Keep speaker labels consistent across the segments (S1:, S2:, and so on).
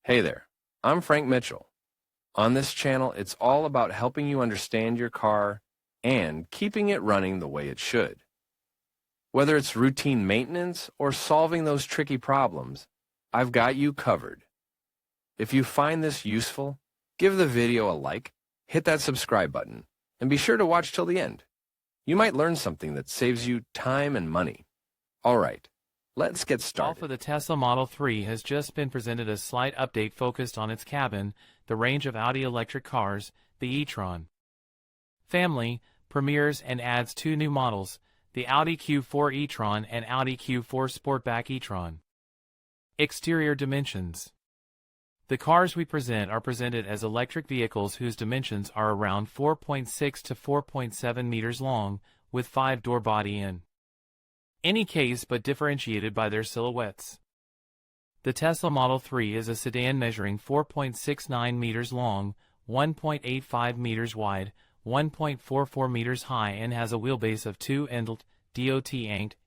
S1: Hey there, I'm Frank Mitchell. On this channel, it's all about helping you understand your car and keeping it running the way it should. Whether it's routine maintenance or solving those tricky problems, I've got you covered. If you find this useful, give the video a like, hit that subscribe button, and be sure to watch till the end. You might learn something that saves you time and money. All right, let's get started.
S2: For the Tesla Model 3 has just been presented a slight update focused on its cabin, the range of Audi electric cars, the e-tron family, premieres and adds two new models, the Audi Q4 e-tron and Audi Q4 Sportback e-tron. Exterior dimensions. The cars we present are presented as electric vehicles whose dimensions are around 4.6 to 4.7 meters long, with 5-door body in any case but differentiated by their silhouettes. The Tesla Model 3 is a sedan measuring 4.69 meters long, 1.85 meters wide, 1.44 meters high and has a wheelbase of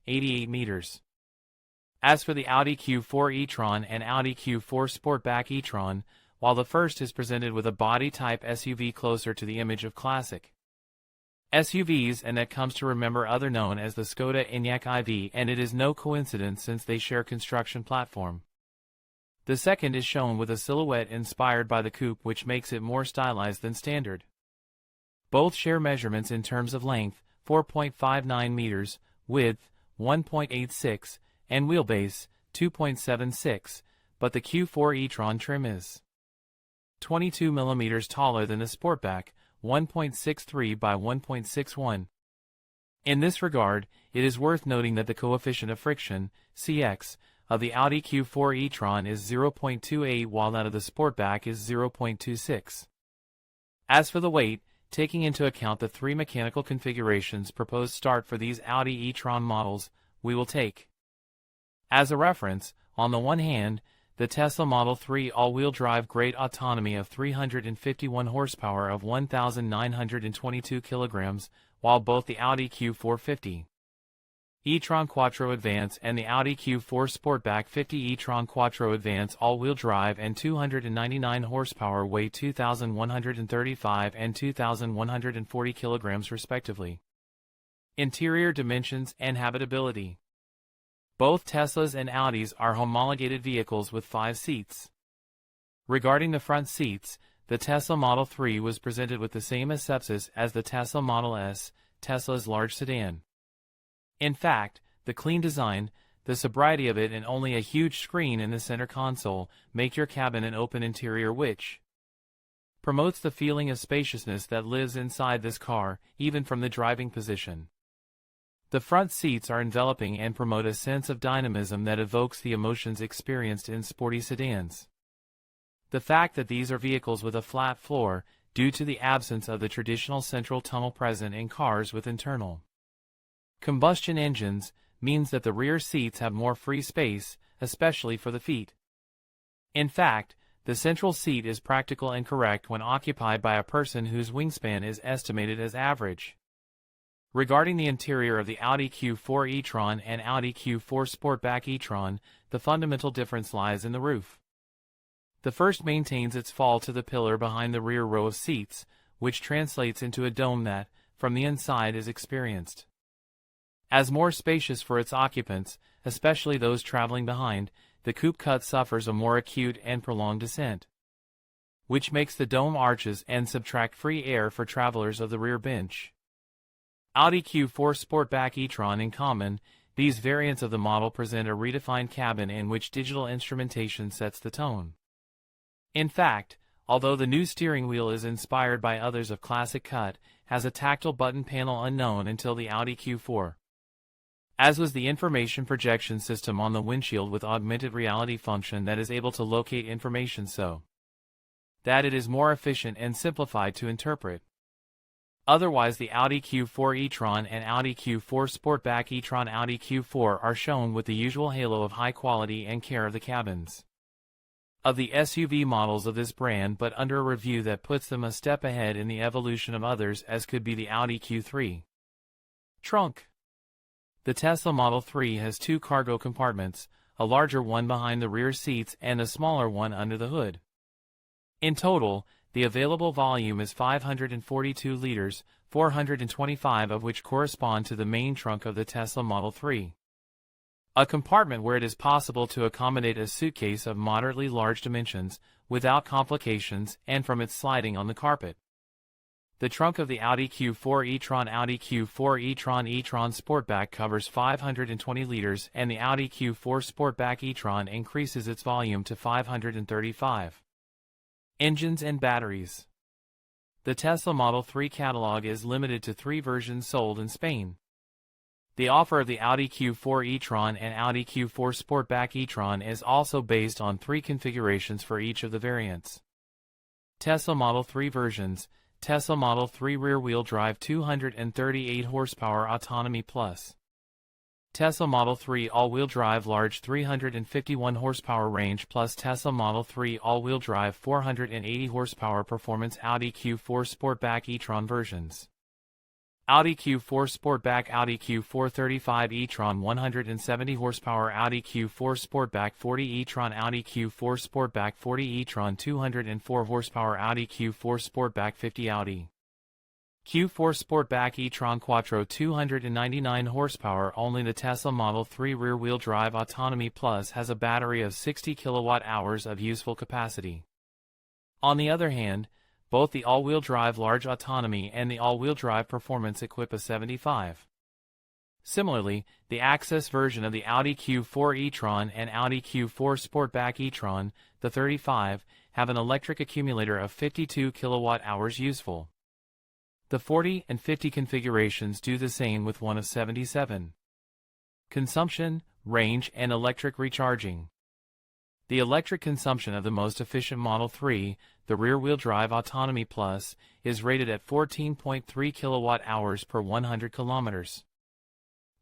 S2: 88 meters. As for the Audi Q4 e-tron and Audi Q4 Sportback e-tron, while the first is presented with a body-type SUV closer to the image of classic SUVs and that comes to remember other known as the Skoda Enyaq iV, and it is no coincidence since they share construction platform. The second is shown with a silhouette inspired by the coupe, which makes it more stylized than standard. Both share measurements in terms of length, 4.59 meters, width, 1.86, and wheelbase, 2.76, but the Q4 e-tron trim is 22 millimeters taller than the Sportback, 1.63 by 1.61. In this regard, it is worth noting that the coefficient of friction, CX, of the Audi Q4 e-tron is 0.28 while that of the Sportback is 0.26. As for the weight, taking into account the three mechanical configurations proposed start for these Audi e-tron models, we will take as a reference, on the one hand, the Tesla Model 3 all-wheel drive great autonomy of 351 horsepower of 1,922 kilograms, while both the Audi Q4 50 e-tron Quattro Advance and the Audi Q4 Sportback 50 e-tron Quattro Advance all-wheel drive and 299 horsepower weigh 2,135 and 2,140 kilograms respectively. Interior dimensions and habitability. Both Teslas and Audis are homologated vehicles with 5 seats. Regarding the front seats, the Tesla Model 3 was presented with the same asepsis as the Tesla Model S, Tesla's large sedan. In fact, the clean design, the sobriety of it and only a huge screen in the center console make your cabin an open interior which promotes the feeling of spaciousness that lives inside this car, even from the driving position. The front seats are enveloping and promote a sense of dynamism that evokes the emotions experienced in sporty sedans. The fact that these are vehicles with a flat floor, due to the absence of the traditional central tunnel present in cars with internal combustion engines, means that the rear seats have more free space, especially for the feet. In fact, the central seat is practical and correct when occupied by a person whose wingspan is estimated as average. Regarding the interior of the Audi Q4 e-tron and Audi Q4 Sportback e-tron, the fundamental difference lies in the roof. The first maintains its fall to the pillar behind the rear row of seats, which translates into a dome that, from the inside, is experienced as more spacious for its occupants, especially those traveling behind. The coupe cut suffers a more acute and prolonged descent, which makes the dome arches and subtract free air for travelers of the rear bench. Audi Q4 Sportback e-tron in common, these variants of the model present a redefined cabin in which digital instrumentation sets the tone. In fact, although the new steering wheel is inspired by others of classic cut, has a tactile button panel unknown until the Audi Q4. As was the information projection system on the windshield with augmented reality function that is able to locate information so that it is more efficient and simplified to interpret. Otherwise, the Audi Q4 e-tron and Audi Q4 Sportback e-tron Audi Q4 are shown with the usual halo of high quality and care of the cabins of the SUV models of this brand, but under a review that puts them a step ahead in the evolution of others, as could be the Audi Q3 trunk. The Tesla Model 3 has 2 cargo compartments, a larger one behind the rear seats and a smaller one under the hood. In total, the available volume is 542 liters, 425 of which correspond to the main trunk of the Tesla Model 3. A compartment where it is possible to accommodate a suitcase of moderately large dimensions, without complications and from its sliding on the carpet. The trunk of the Audi Q4 e-tron e-tron Sportback covers 520 liters and the Audi Q4 Sportback e-tron increases its volume to 535. Engines and batteries. The Tesla Model 3 catalog is limited to 3 versions sold in Spain. The offer of the Audi Q4 e-tron and Audi Q4 Sportback e-tron is also based on 3 configurations for each of the variants. Tesla Model 3 versions: Tesla Model 3 rear-wheel drive 238 horsepower autonomy plus. Tesla Model 3 all-wheel drive large 351 horsepower range plus Tesla Model 3 all-wheel drive 480 horsepower performance Audi Q4 Sportback e-tron versions. Audi Q4 Sportback Audi Q4 35 e-tron 170 horsepower Audi Q4 Sportback 40 e-tron Audi Q4 Sportback 40 e-tron 204 horsepower Audi Q4 Sportback 50 Audi Q4 Sportback e-tron Quattro 299 horsepower. Only the Tesla Model 3 rear-wheel drive Autonomy Plus has a battery of 60 kilowatt-hours of useful capacity. On the other hand, both the all-wheel drive Large Autonomy and the all-wheel drive Performance equip a 75. Similarly, the Access version of the Audi Q4 e-tron and Audi Q4 Sportback e-tron, the 35, have an electric accumulator of 52 kilowatt-hours useful. The 40 and 50 configurations do the same with one of 77. Consumption, range, and electric recharging. The electric consumption of the most efficient Model 3, the rear-wheel drive Autonomy Plus, is rated at 14.3 kilowatt-hours per 100 kilometers.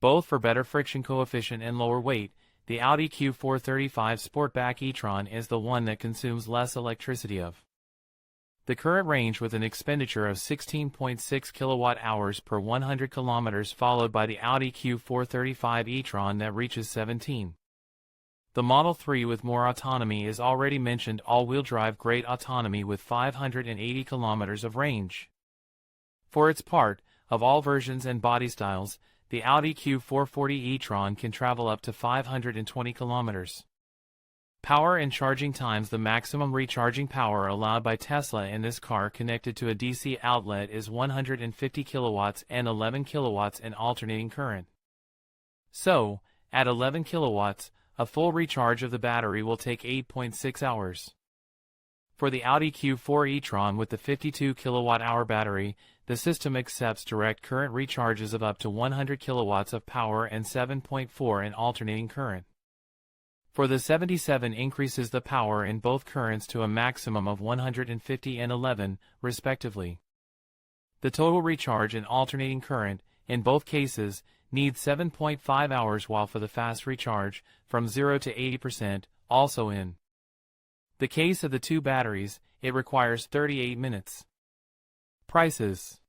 S2: Both for better friction coefficient and lower weight, the Audi Q4 35 Sportback e-tron is the one that consumes less electricity of. The current range with an expenditure of 16.6 kilowatt-hours per 100 kilometers, followed by the Audi Q4 35 e-tron that reaches 17. The Model 3 with more autonomy is already mentioned all-wheel drive great autonomy with 580 kilometers of range. For its part, of all versions and body styles, the Audi Q4 40 e-tron can travel up to 520 kilometers. Power and charging times. The maximum recharging power allowed by Tesla in this car connected to a DC outlet is 150 kilowatts and 11 kilowatts in alternating current. So, at 11 kilowatts, a full recharge of the battery will take 8.6 hours. For the Audi Q4 e-tron with the 52 kilowatt-hour battery, the system accepts direct current recharges of up to 100 kilowatts of power and 7.4 in alternating current. For the 77 increases the power in both currents to a maximum of 150 and 11, respectively. The total recharge in alternating current, in both cases, needs 7.5 hours, while for the fast recharge, from 0 to 80%, also in the case of the two batteries, it requires 38 minutes. Prices.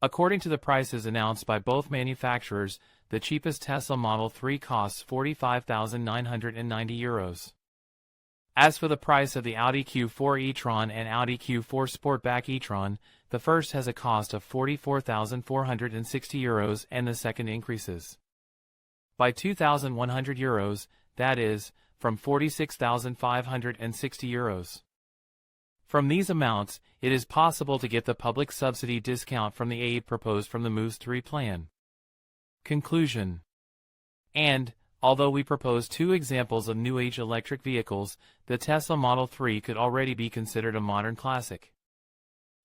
S2: According to the prices announced by both manufacturers, the cheapest Tesla Model 3 costs €45,990. As for the price of the Audi Q4 e-tron and Audi Q4 Sportback e-tron, the first has a cost of €44,460 and the second increases by €2,100, that is, from €46,560. From these amounts, it is possible to get the public subsidy discount from the aid proposed from the Moves 3 plan. Conclusion. And, although we propose two examples of new-age electric vehicles, the Tesla Model 3 could already be considered a modern classic.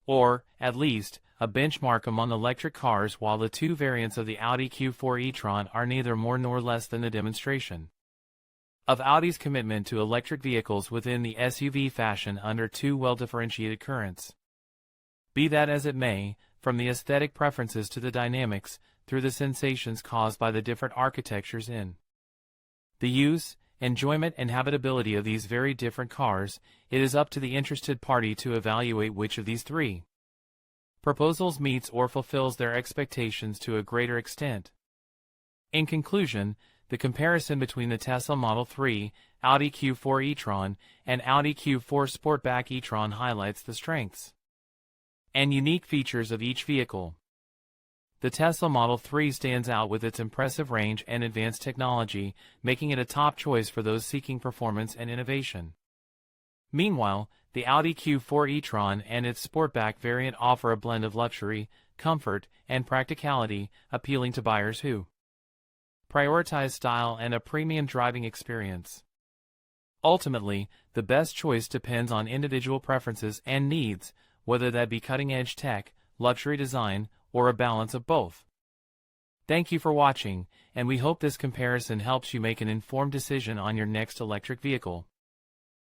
S2: Or, at least, a benchmark among electric cars, while the two variants of the Audi Q4 e-tron are neither more nor less than a demonstration of Audi's commitment to electric vehicles within the SUV fashion under two well-differentiated currents. Be that as it may, from the aesthetic preferences to the dynamics, through the sensations caused by the different architectures in the use, enjoyment, and habitability of these very different cars, it is up to the interested party to evaluate which of these three proposals meets or fulfills their expectations to a greater extent. In conclusion, The comparison between the Tesla Model 3, Audi Q4 e-tron, and Audi Q4 Sportback e-tron highlights the strengths and unique features of each vehicle. The Tesla Model 3 stands out with its impressive range and advanced technology, making it a top choice for those seeking performance and innovation. Meanwhile, the Audi Q4 e-tron and its Sportback variant offer a blend of luxury, comfort, and practicality, appealing to buyers who prioritize style and a premium driving experience. Ultimately, the best choice depends on individual preferences and needs, whether that be cutting-edge tech, luxury design, or a balance of both. Thank you for watching, and we hope this comparison helps you make an informed decision on your next electric vehicle.